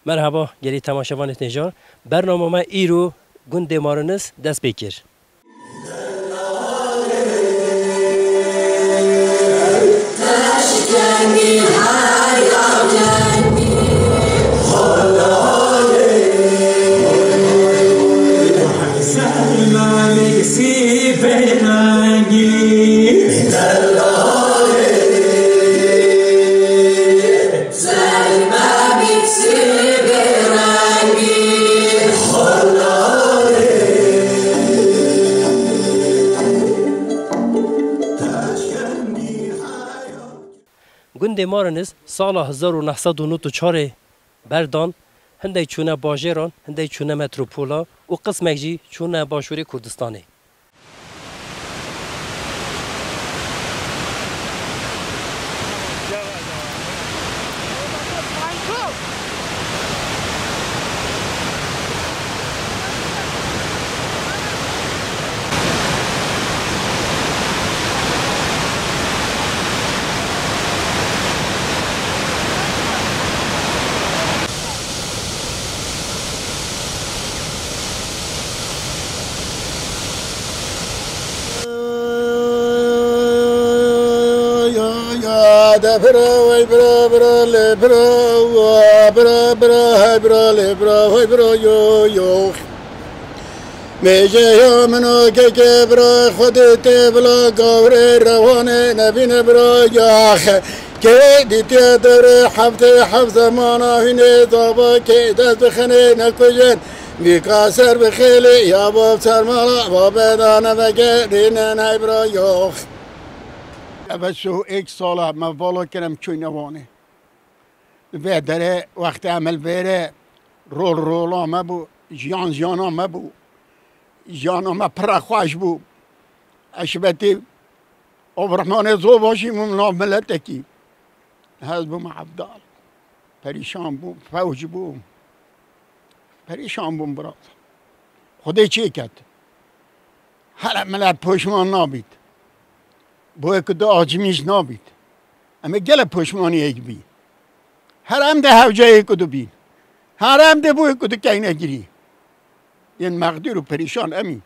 مرحبا گلی تماشاوان نجار برنامه ما ایرو گند مارنس دست بکر گند مارنس سال 1994 بردان هنده چونه باجران هنده چونه متروپولا و قسمک جی چونه باشوری کردستانی برا برا برا ل برا برا برا هاي برا ل برا هاي برا يو يو میجه یا منو که برا خودت بلا گاور روانه نبین برا یاخ که دیتی در حفظ مانا هنه دابا که دست بخنه نکجن بیکاسر بخیلی یا باب سرمالا باب دانه بگه دینه نای برا یاخ اول شو ایک ساله من والا کنم چوی نوانه و داره وقت عمل بره رولا مبو جانا مبو جانا ما پر خوش بو اشبتی عبدالرحمن زو باشی ممنا ملتکی حزب عبدال پریشان بو فوج بو پریشان بو برات خودی چی کرد هر ملت پشمان نابید بوی که دو آجمیش نابید اما گل پشمانی یک بی هر هم ده هوجه کدو بین هر هم ده بوی کدو که نگیری این مقدور و پریشان امی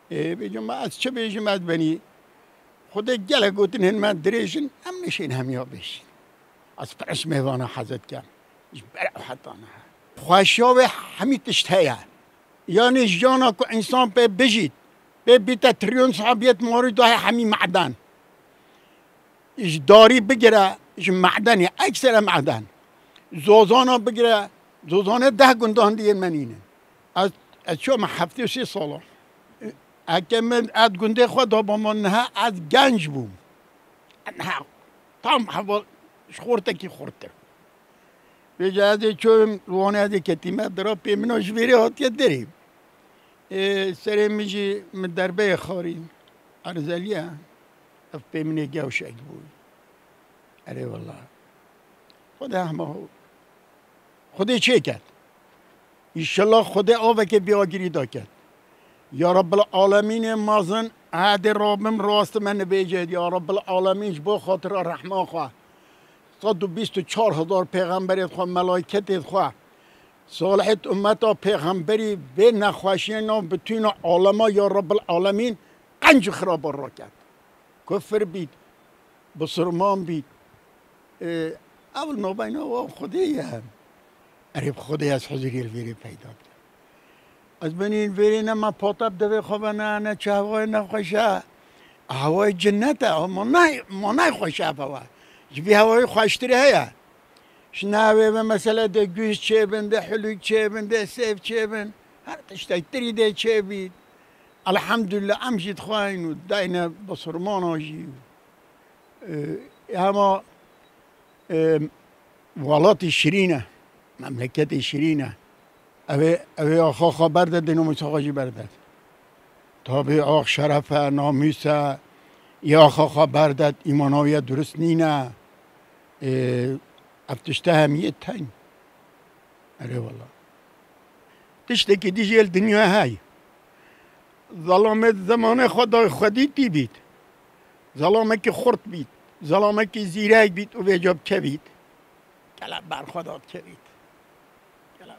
بگم از چه بیجم از بنی خود گل گوتن هن من دریشن هم نشین هم یا بشین از پرش میوانه حضرت کم ایش برا حتانه خوشیاب همی تشتهیه یعنی جانا که انسان پی بجید به بیت تریون صحابیت مورد دای همی معدن ایش داری بگیره ایش معدنی اکثر معدن زوزانا بگیره زوزانه 10 گندان دیگه منینه از شو من 73 ساله اگه من از گنده خود با من نه از گنج بوم نه تام حوال خورته کی خورته بجازه چون روانه از کتیمه درا پیمناش بیری هاتیه دریم سر میجی من دربه خاری ارزلیه اف پیمنه گوشک بود اره والله خدا همه خدا چه کرد ایشالله خدا آوه که بیاگیری دا کرد یا رب العالمین مازن عهد رابم راست من بیجد یا رب العالمین با خاطر رحمه خواه 124,000 پیغمبریت خواه ملائکتت خواه صالحت امتا پیغمبری به نخواشینا بتوین عالما یا رب العالمین قنج خراب را کرد کفر بید بسرمان بید اول نوبینا و خودی هم عرب خودی از حضوری الویری پیدا کرد از بنین ویری نه ما پاتب دوی خواه نه چه هوای نخوشه هوای جنته ما نه خوشه هوا جبی هوای خوشتری هیا شناوی و مثلا ده گوش چه بنده حلوک چه بنده سیف چه بند هر تشتری ده چه بید الحمدلله امشید خواهین و داینا بسرمان آجی اما ولات شیرینه مملکت شیرینه اوی آخا خبر داد دینو مساقاجی برداد تا به آخ شرف ناموسه یا آخا خبر داد ایمانویت درست نینه افتشته همیه تنگ اره والله تشته که دیجیل دنیا های ظلامت زمان خدای خودی تی بید ظلامت که خورد بید ظلامك زیرک بیت و وجب کبید کلاب بر خودت کبید کلاب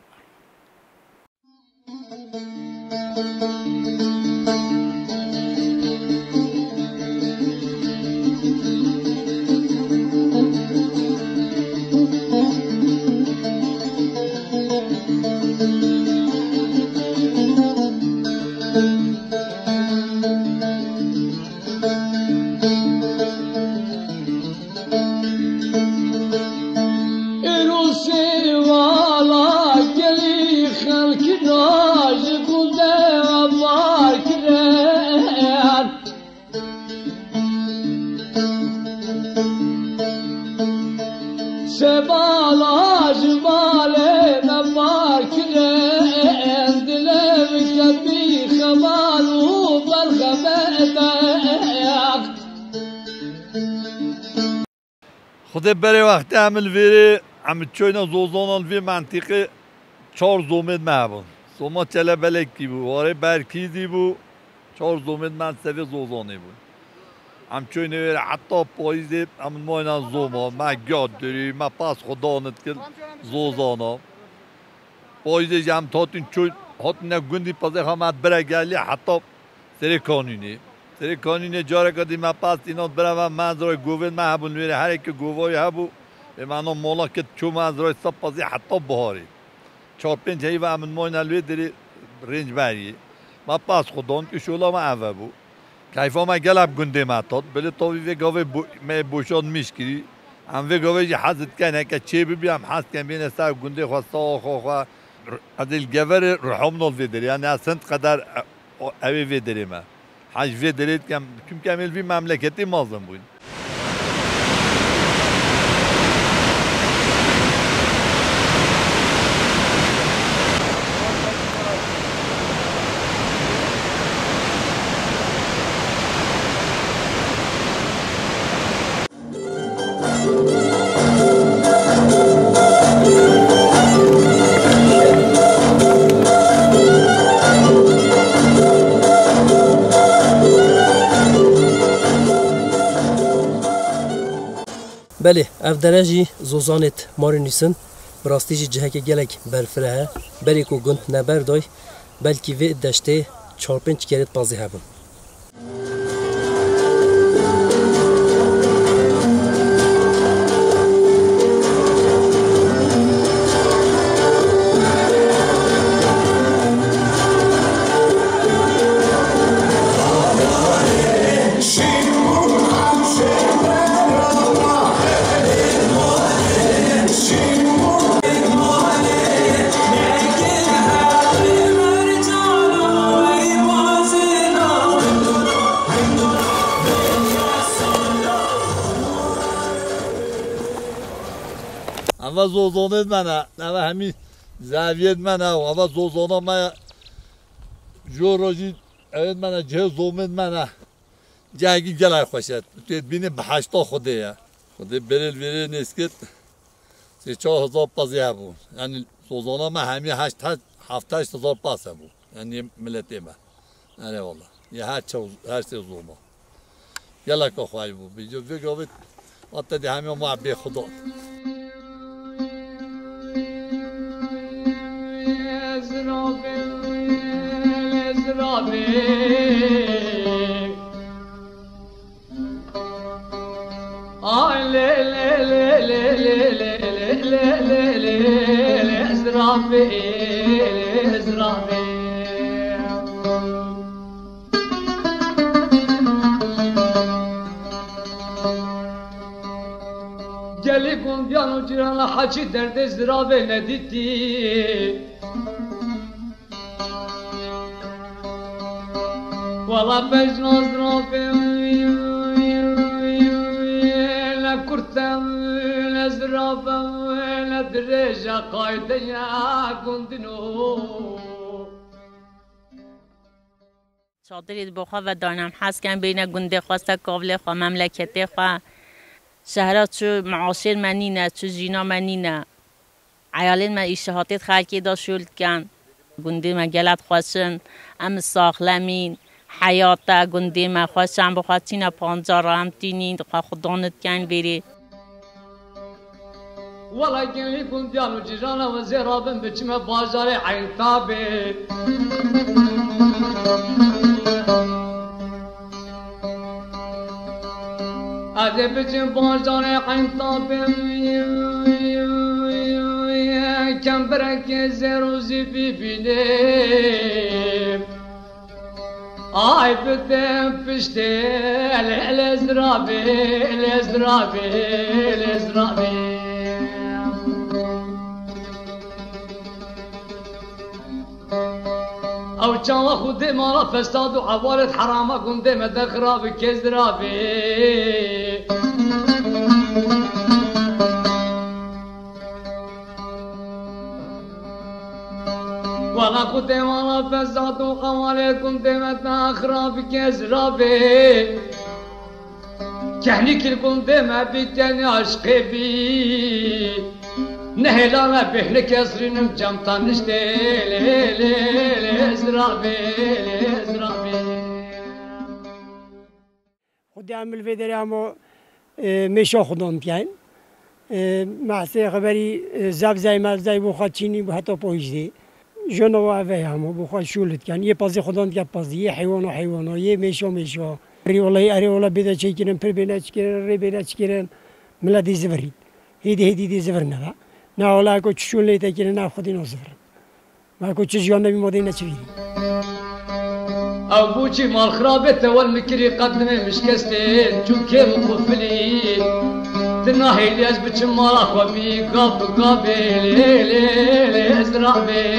خود برای وقتی عمل ویره عمل چوینا زوزانال وی منطقه 4 زومت معبون زوما چله بلکی بو واره برکیزی بو 4 زومت من سوی زوزانه بو عم چوینا ویره حتی پاییزی عمل ماینا زوما ما گاد داری ما پاس خدانت کل زوزانا پاییزی جم تاتون چوی حتی نگوندی پازه خامت برای گلی حتی سری کانونی سری کانونی جاره کدی ما پاس اینات برای منظره گوید ما هبون ویره هر یک گووی هبو به معنا مولا که چو منظره سب پازی حتی بهاری 4-5 هیوه امن ماین الوی داری رنج بری ما پاس خودان که شولا ما اوه بو کیفا ما گلب گنده ماتاد بله تاوی وی گاوه می بوشان میشکری هم وی گاوه جی حضرت کنه که چه ببیم حضرت کن بین سر گنده خواه خواه از الگوار رحم نال وی داری یعنی اصلا قدر اوی وی داری ما حج وی دارید که چون کمیل وی مملکتی مازم بود بله اف درجی زوزانت ماری نیسن براستیجی جهک گلک برفره بری کو گند نبردای بلکی وی دشته 4-5 کرت بازی هبون اما زوزانه منه اما همین زاویه منه اما زوزانه من جوراجی اول منه جه زومن منه جهگی گلای خوشد بینه به 80 خوده یا خوده بریل نیسکت 3-4 پازی هبون یعنی زوزانه من همین 7-8 پاس هبون یعنی ملتی من نه والله یه هر سه زوما گلای که خواهی بود بیجو بگوید وقتی دی همین معبی خدا گلی گندیان و جیران حاجی درد ازدراب ندیدی والا بجناز رابي لا كرتم لا زرابة لا درجة قايدة يا كندنو چادرید بخوا و دانم حس کن بین گنده خواسته کابل خوا مملکتی خوا شهرات چو معاشر منینه چو جینا منینه عیالین من ایشهاتیت خلکی دا شولد کن گنده من گلت خواسن ام ساخلمین حیاتا گنده ما خواستم بخواستین پانزار هم تینین خودانت کن بری والله كان يكون ديالو جيرانا وزيرابن بجمع بازاري عين ثابت هذا بجمع بازاري عين ثابت كان برك زيرو زبي بيني آي بدم فشتي الازرابي او جاوا خودي مالا فساد وعوالد حرامه كنت مدخرابي كزرابي وانا كنت مالا فساد وعوالد كنت مدخرابي كزرابي كهني كل كنت ما بيتني عشقي بي نهلانا بحلك يصرين جمطان نشتي ازرابي خودی عمل فدری اما میشه خودم بیاین محسن خبری زب زای مزای بخواد چینی حتی پویجی جنوا وی همو بخواد شولت کن یه پازی خودم که پازی یه حیوان یه میشه اری والله بده چی کنن پر بینه چی کنن ری بینه چی کنن ملادی زبرید هیدی زبر نه نه ولی کو چون لیته کنن نه خودی نزبر ما کو چیز جان نمی مودی نچویی او بوچی مال خرابته والمكري قدمه مش كستين شو كيف قفلي تناهي ليش بتشمال اخوة بي قابل ازرابي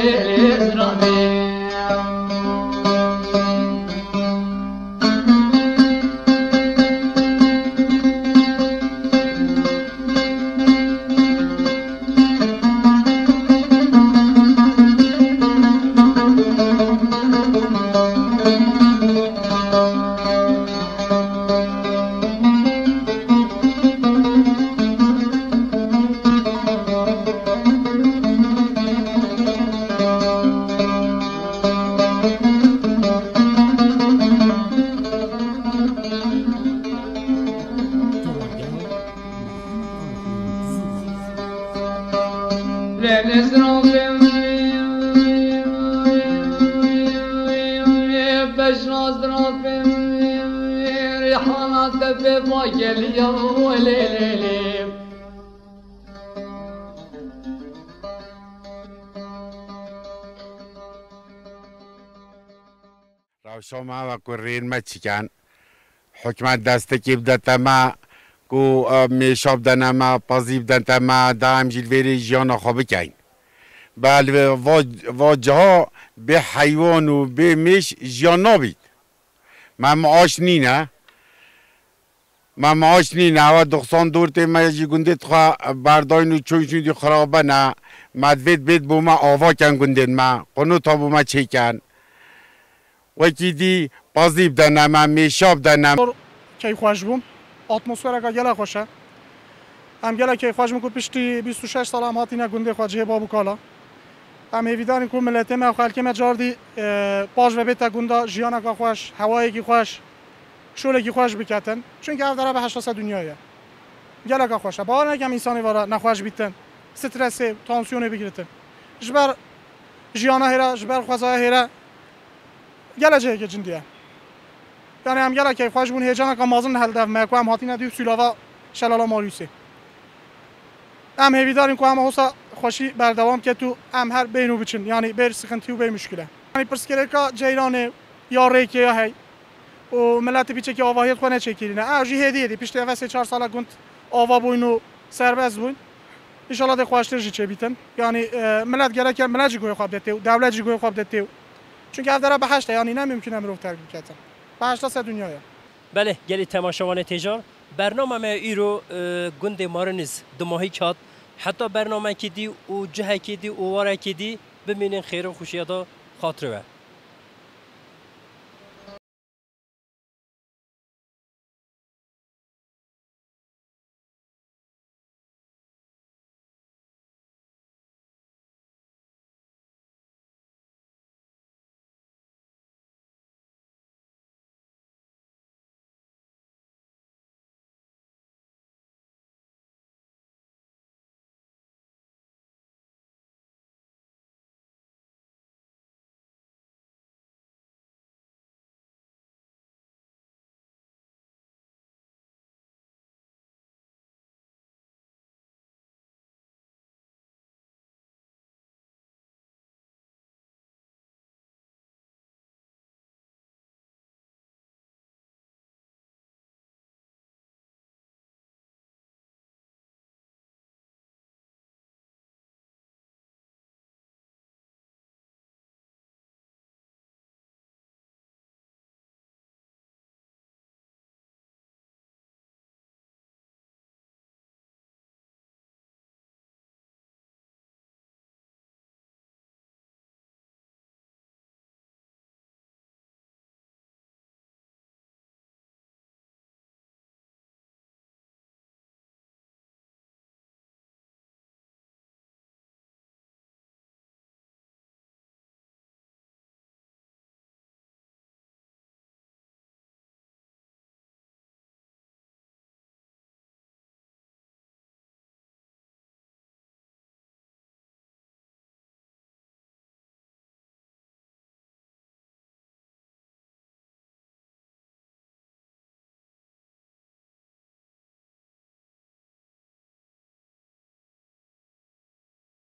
شما و کرین ما چیکن حکمت دسته کی بدت ما کو میشاب دن ما پذیب دن ما دام جلوی جیان خواب کن بل واجها به حیوان و به میش جیان نبید ما معاش نینه و دخصان دورت ما یجی گندت خوا برداین و چویشون دی خرابه نه مدوید بید بو ما آوا کن گندن ما قنو تا بو ما چی کن وکی دی پازیب دنم میشاب دنم کی خوش بوم اتمسفر که گله خوشه هم گله کی خوش میکو پشتی 26 سال هم هاتینه گنده خواجه بابو کالا هم ایویدانی کو ملت ما خلک ما جاردی پاش و بیت گنده جیانا که خوش هوایی که خوش شوله که خوش بکتن چون که افتره به 800 دنیایه گله که خوشه با نگم انسانی واره نخوش بیتن استرس تانسیون بگیرتن جبر جیانا هره جبر خوازای هره گله جه که جندیه یعنی هم گله که خوش بون هیجان که مازن هل دف میکو هم هاتینه دیو سولاوا شلالا ماریوسی هم هیویداریم که هم حوصا خوشی بردوام که تو هم هر بینو بچن یعنی بیر سخنتی و بیر مشکله یعنی پرسکره که جیرانه یا ریکه یا هی و ملت بیچه که آواهیت خونه چکیرینه اوجی هدیه دی پیشته و 3-4 ساله گند آوا بوین و سربز بوین انشالله ده خوشتر جی چه بیتن یعنی ملت گره که ملت جی گوی خواب دته و دولت جی گوی خواب دته چون که افتره به 8 یعنی نمیمکنه مرو ترک کردن به 8 دنیاست بله گلی تماشاوان تجار برنامه ما ایرو گند مارنز دو ماهی کات حتی برنامه کدی و جه کدی و واره کدی ببینین خیر و خوشیادا خاطره